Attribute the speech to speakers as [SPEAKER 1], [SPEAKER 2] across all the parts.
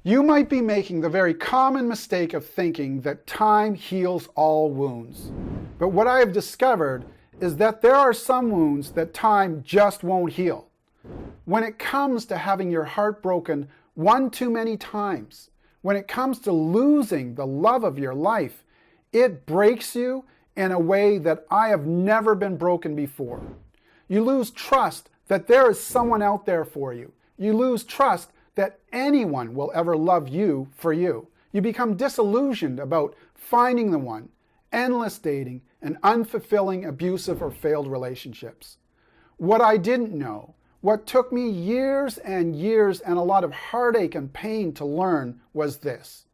[SPEAKER 1] You might be making the very common mistake of thinking that time heals all wounds. But what I have discovered is that there are some wounds that time just won't heal. When it comes to having your heart broken one too many times, when it comes to losing the love of your life, it breaks you in a way that I have never been broken before. You lose trust that there is someone out there for you. You lose trust that anyone will ever love you for you. You become disillusioned about finding the one, endless dating, and unfulfilling abusive or failed relationships. What I didn't know, what took me years and years and a lot of heartache and pain to learn was this.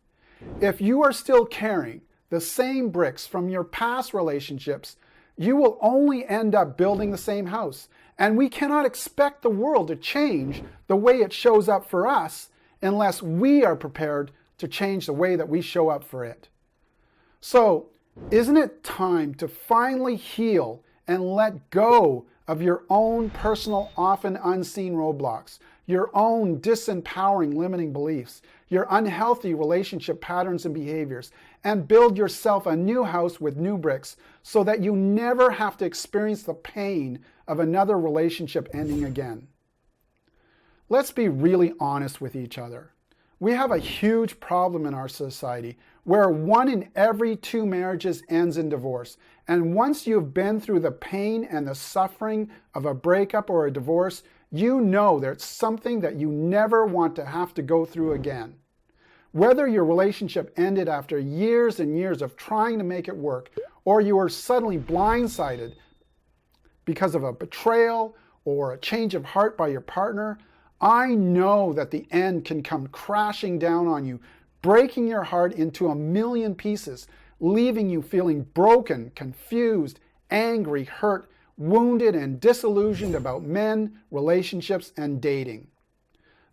[SPEAKER 1] If you are still carrying the same bricks from your past relationships, you will only end up building the same house. And we cannot expect the world to change the way it shows up for us unless we are prepared to change the way that we show up for it. So, isn't it time to finally heal and let go of your own personal, often unseen roadblocks, your own disempowering limiting beliefs, your unhealthy relationship patterns and behaviors, and build yourself a new house with new bricks so that you never have to experience the pain of another relationship ending again? Let's be really honest with each other. We have a huge problem in our society where 1 in every 2 marriages ends in divorce. And once you've been through the pain and the suffering of a breakup or a divorce, you know there's something that you never want to have to go through again. Whether your relationship ended after years and years of trying to make it work, or you were suddenly blindsided because of a betrayal or a change of heart by your partner, I know that the end can come crashing down on you, breaking your heart into a million pieces, leaving you feeling broken, confused, angry, hurt, wounded, and disillusioned about men, relationships, and dating.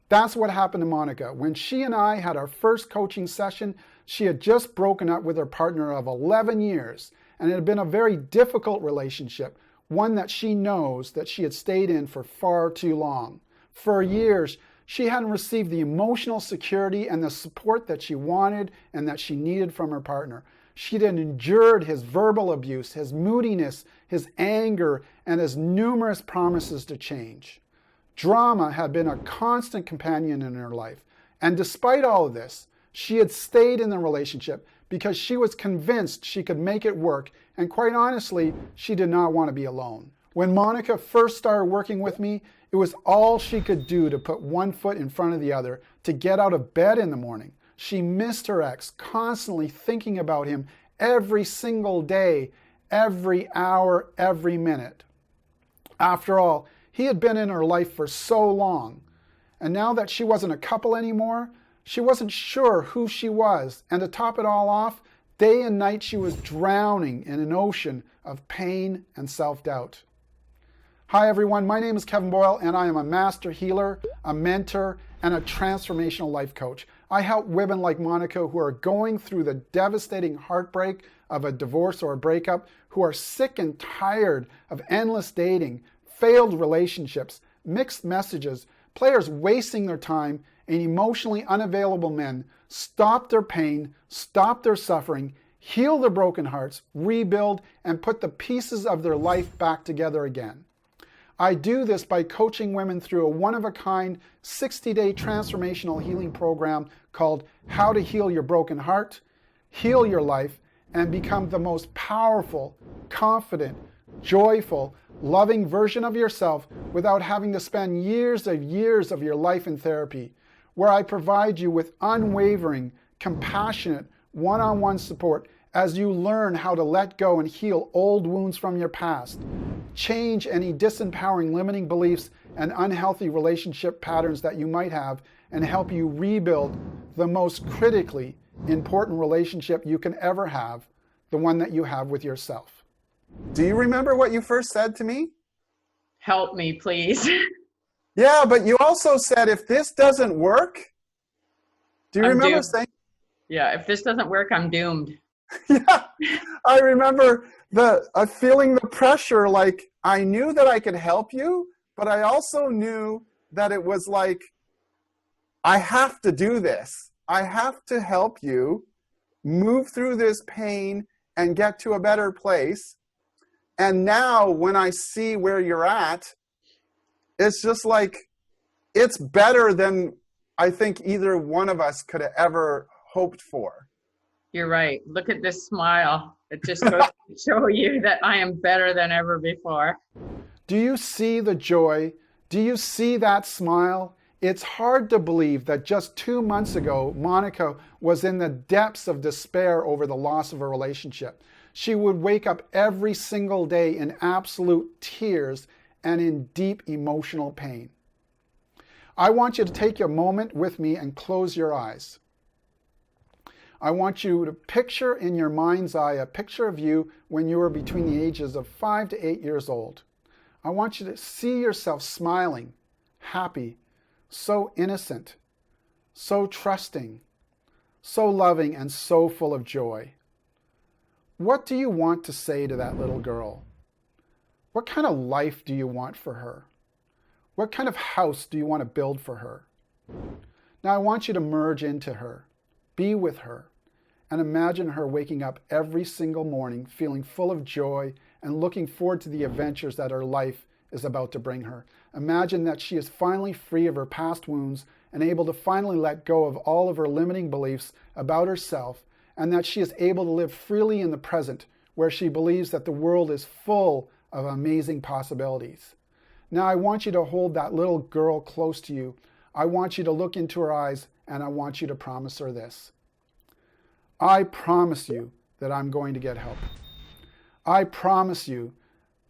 [SPEAKER 1] That's what happened to Monica. When she and I had our first coaching session, she had just broken up with her partner of 11 years, and it had been a very difficult relationship, one that she knows that she had stayed in for far too long. For years, she hadn't received the emotional security and the support that she wanted and that she needed from her partner. She had endured his verbal abuse, his moodiness, his anger, and his numerous promises to change. Drama had been a constant companion in her life. And despite all of this, she had stayed in the relationship because she was convinced she could make it work. And quite honestly, she did not want to be alone. When Monica first started working with me, it was all she could do to put one foot in front of the other, to get out of bed in the morning. She missed her ex, constantly thinking about him every single day, every hour, every minute. After all, he had been in her life for so long. And now that she wasn't a couple anymore, she wasn't sure who she was. And to top it all off, day and night she was drowning in an ocean of pain and self-doubt. Hi everyone, my name is Kevin Boyle and I am a master healer, a mentor, and a transformational life coach. I help women like Monica who are going through the devastating heartbreak of a divorce or a breakup, who are sick and tired of endless dating, failed relationships, mixed messages, players wasting their time, and emotionally unavailable men. Stop their pain, stop their suffering, heal their broken hearts, rebuild, and put the pieces of their life back together again. I do this by coaching women through a one-of-a-kind 60-day transformational healing program called How to Heal Your Broken Heart, Heal Your Life, and become the most powerful, confident, joyful, loving version of yourself without having to spend years of your life in therapy, where I provide you with unwavering, compassionate, one-on-one support as you learn how to let go and heal old wounds from your past, change any disempowering limiting beliefs and unhealthy relationship patterns that you might have, and help you rebuild the most critically important relationship you can ever have, the one that you have with yourself. Do you remember what you first said to me?
[SPEAKER 2] Help me, please.
[SPEAKER 1] Yeah, but you also said, if this doesn't work, do you remember saying?
[SPEAKER 2] Yeah, if this doesn't work, I'm doomed.
[SPEAKER 1] Yeah, I remember feeling the pressure, like I knew that I could help you, but I also knew that it was like,
[SPEAKER 3] I have to do this. I have to help you move through this pain and get to a better place. And now when I see where you're at, it's just like, it's better than I think either one of us could have ever hoped for.
[SPEAKER 2] You're right. Look at this smile. It just goes to show you that I am better than ever before.
[SPEAKER 1] Do you see the joy? Do you see that smile? It's hard to believe that just 2 months ago, Monica was in the depths of despair over the loss of a relationship. She would wake up every single day in absolute tears and in deep emotional pain. I want you to take a moment with me and close your eyes. I want you to picture in your mind's eye a picture of you when you were between the ages of 5 to 8 years old. I want you to see yourself smiling, happy, so innocent, so trusting, so loving, and so full of joy. What do you want to say to that little girl? What kind of life do you want for her? What kind of house do you want to build for her? Now I want you to merge into her, be with her, and imagine her waking up every single morning feeling full of joy and looking forward to the adventures that her life is about to bring her. Imagine that she is finally free of her past wounds and able to finally let go of all of her limiting beliefs about herself, and that she is able to live freely in the present, where she believes that the world is full of amazing possibilities. Now I want you to hold that little girl close to you. I want you to look into her eyes, and I want you to promise her this. I promise you that I'm going to get help. I promise you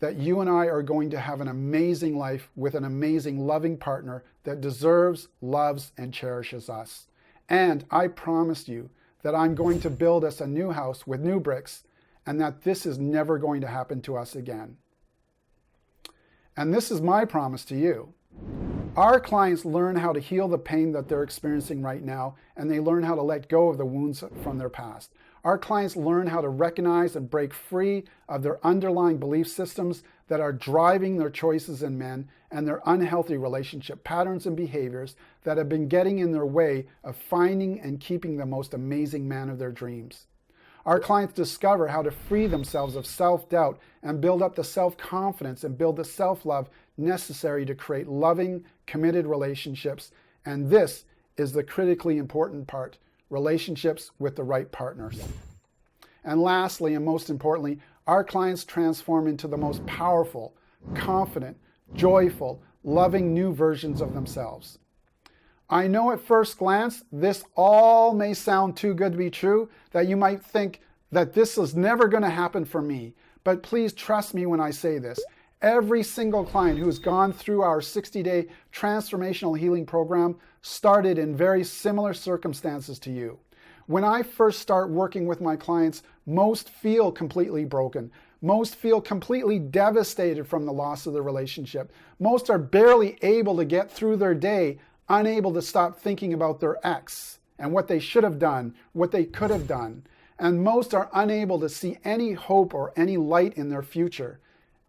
[SPEAKER 1] that you and I are going to have an amazing life with an amazing loving partner that deserves, loves, and cherishes us. And I promise you that I'm going to build us a new house with new bricks, and that this is never going to happen to us again. And this is my promise to you. Our clients learn how to heal the pain that they're experiencing right now, and they learn how to let go of the wounds from their past. Our clients learn how to recognize and break free of their underlying belief systems that are driving their choices in men and their unhealthy relationship patterns and behaviors that have been getting in their way of finding and keeping the most amazing man of their dreams. Our clients discover how to free themselves of self-doubt and build up the self-confidence and build the self-love necessary to create loving, committed relationships. And this is the critically important part: relationships with the right partners. And lastly, and most importantly, our clients transform into the most powerful, confident, joyful, loving new versions of themselves. I know at first glance, this all may sound too good to be true, that you might think that this is never going to happen for me. But please trust me when I say this. Every single client who has gone through our 60-day transformational healing program started in very similar circumstances to you. When I first start working with my clients, most feel completely broken. Most feel completely devastated from the loss of the relationship. Most are barely able to get through their day, unable to stop thinking about their ex and what they should have done, what they could have done. And most are unable to see any hope or any light in their future.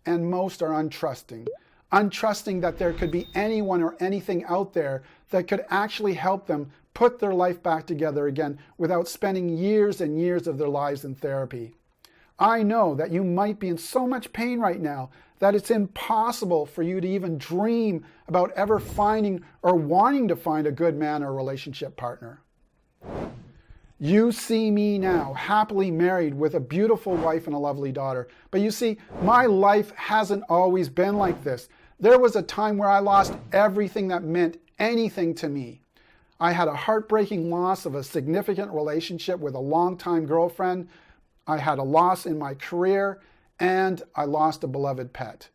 [SPEAKER 1] And most are untrusting that there could be anyone or anything out there that could actually help them put their life back together again without spending years and years of their lives in therapy. I know that you might be in so much pain right now that it's impossible for you to even dream about ever finding or wanting to find a good man or relationship partner. You see me now, happily married with a beautiful wife and a lovely daughter. But you see, my life hasn't always been like this. There was a time where I lost everything that meant anything to me. I had a heartbreaking loss of a significant relationship with a longtime girlfriend. I had a loss in my career, and I lost a beloved pet.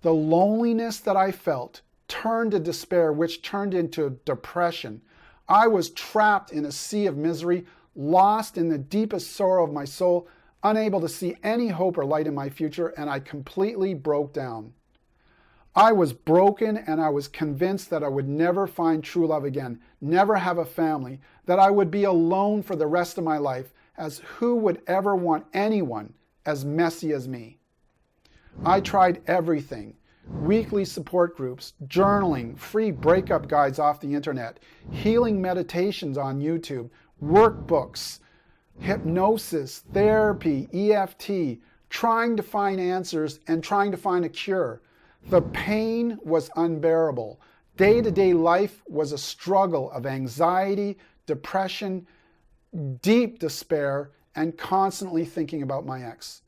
[SPEAKER 1] The loneliness that I felt turned to despair, which turned into depression. I was trapped in a sea of misery, lost in the deepest sorrow of my soul, unable to see any hope or light in my future, and I completely broke down. I was broken, and I was convinced that I would never find true love again, never have a family, that I would be alone for the rest of my life, as who would ever want anyone as messy as me? I tried everything. weekly support groups, journaling, free breakup guides off the internet, healing meditations on YouTube, workbooks, hypnosis, therapy, EFT, trying to find answers and trying to find a cure. The pain was unbearable. Day-to-day life was a struggle of anxiety, depression, deep despair, and constantly thinking about my ex.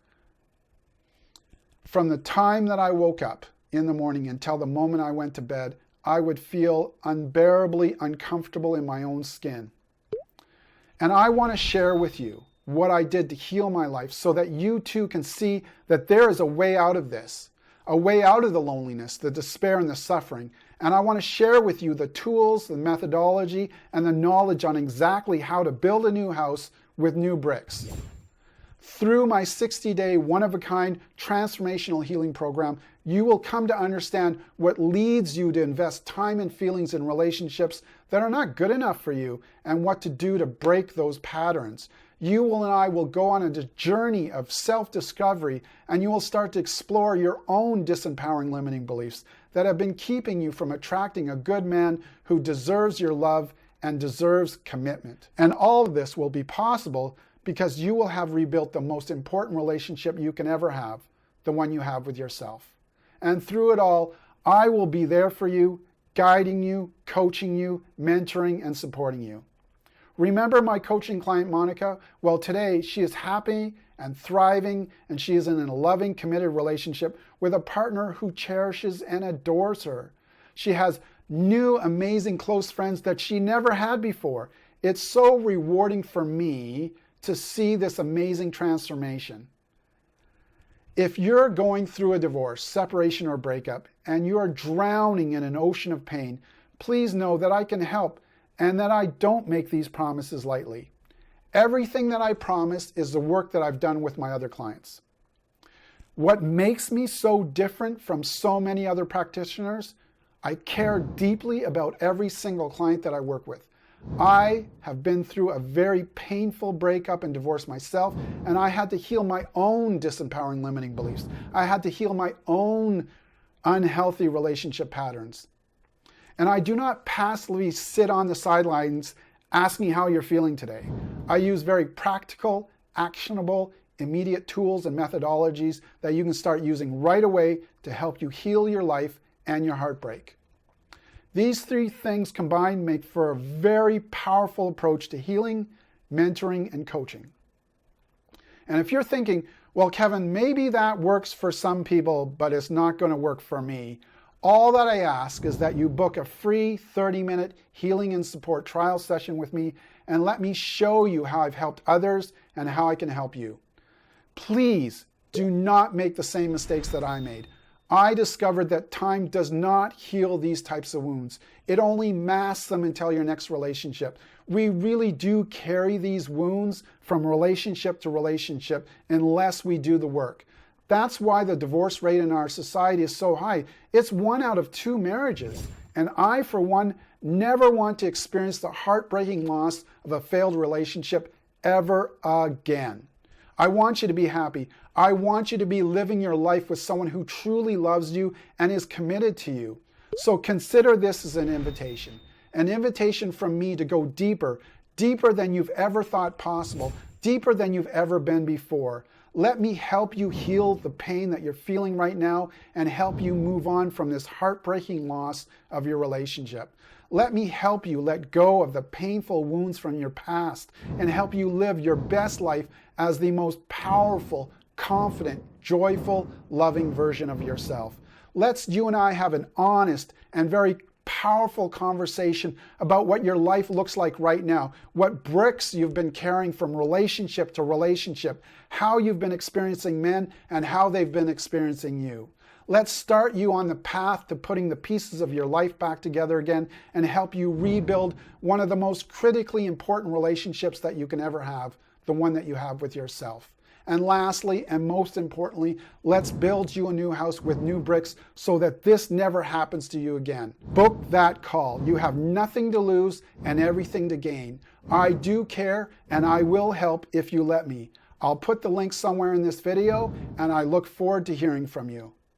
[SPEAKER 1] From the time that I woke up in the morning until the moment I went to bed, I would feel unbearably uncomfortable in my own skin. And I want to share with you what I did to heal my life so that you too can see that there is a way out of this, a way out of the loneliness, the despair, and the suffering. And I want to share with you the tools, the methodology, and the knowledge on exactly how to build a new house with new bricks. Through my 60-day, one-of-a-kind transformational healing program, you will come to understand what leads you to invest time and feelings in relationships that are not good enough for you and what to do to break those patterns. You and I will go on a journey of self-discovery, and you will start to explore your own disempowering limiting beliefs that have been keeping you from attracting a good man who deserves your love and deserves commitment. And all of this will be possible because you will have rebuilt the most important relationship you can ever have, the one you have with yourself. And through it all, I will be there for you, guiding you, coaching you, mentoring, and supporting you. Remember my coaching client, Monica? Well, today she is happy and thriving, and she is in a loving, committed relationship with a partner who cherishes and adores her. She has new, amazing, close friends that she never had before. It's so rewarding for me to see this amazing transformation. If you're going through a divorce, separation, or breakup, and you are drowning in an ocean of pain, please know that I can help and that I don't make these promises lightly. Everything that I promise is the work that I've done with my other clients. What makes me so different from so many other practitioners, I care deeply about every single client that I work with. I have been through a very painful breakup and divorce myself, and I had to heal my own disempowering limiting beliefs. I had to heal my own unhealthy relationship patterns. And I do not passively sit on the sidelines asking how you're feeling today. I use very practical, actionable, immediate tools and methodologies that you can start using right away to help you heal your life and your heartbreak. These three things combined make for a very powerful approach to healing, mentoring, and coaching. And if you're thinking, well, Kevin, maybe that works for some people, but it's not going to work for me, all that I ask is that you book a free 30-minute healing and support trial session with me and let me show you how I've helped others and how I can help you. Please do not make the same mistakes that I made. I discovered that time does not heal these types of wounds. It only masks them until your next relationship. We really do carry these wounds from relationship to relationship unless we do the work. That's why the divorce rate in our society is so high. It's 1 out of 2 marriages. And I, for one, never want to experience the heartbreaking loss of a failed relationship ever again. I want you to be happy. I want you to be living your life with someone who truly loves you and is committed to you. So consider this as an invitation from me to go deeper, deeper than you've ever thought possible, deeper than you've ever been before. Let me help you heal the pain that you're feeling right now and help you move on from this heartbreaking loss of your relationship. Let me help you let go of the painful wounds from your past and help you live your best life as the most powerful, confident, joyful, loving version of yourself. Let's you and I have an honest and very powerful conversation about what your life looks like right now, what bricks you've been carrying from relationship to relationship, how you've been experiencing men and how they've been experiencing you. Let's start you on the path to putting the pieces of your life back together again and help you rebuild one of the most critically important relationships that you can ever have, the one that you have with yourself. And lastly, and most importantly, let's build you a new house with new bricks so that this never happens to you again. Book that call. You have nothing to lose and everything to gain. I do care and I will help if you let me. I'll put the link somewhere in this video and I look forward to hearing from you.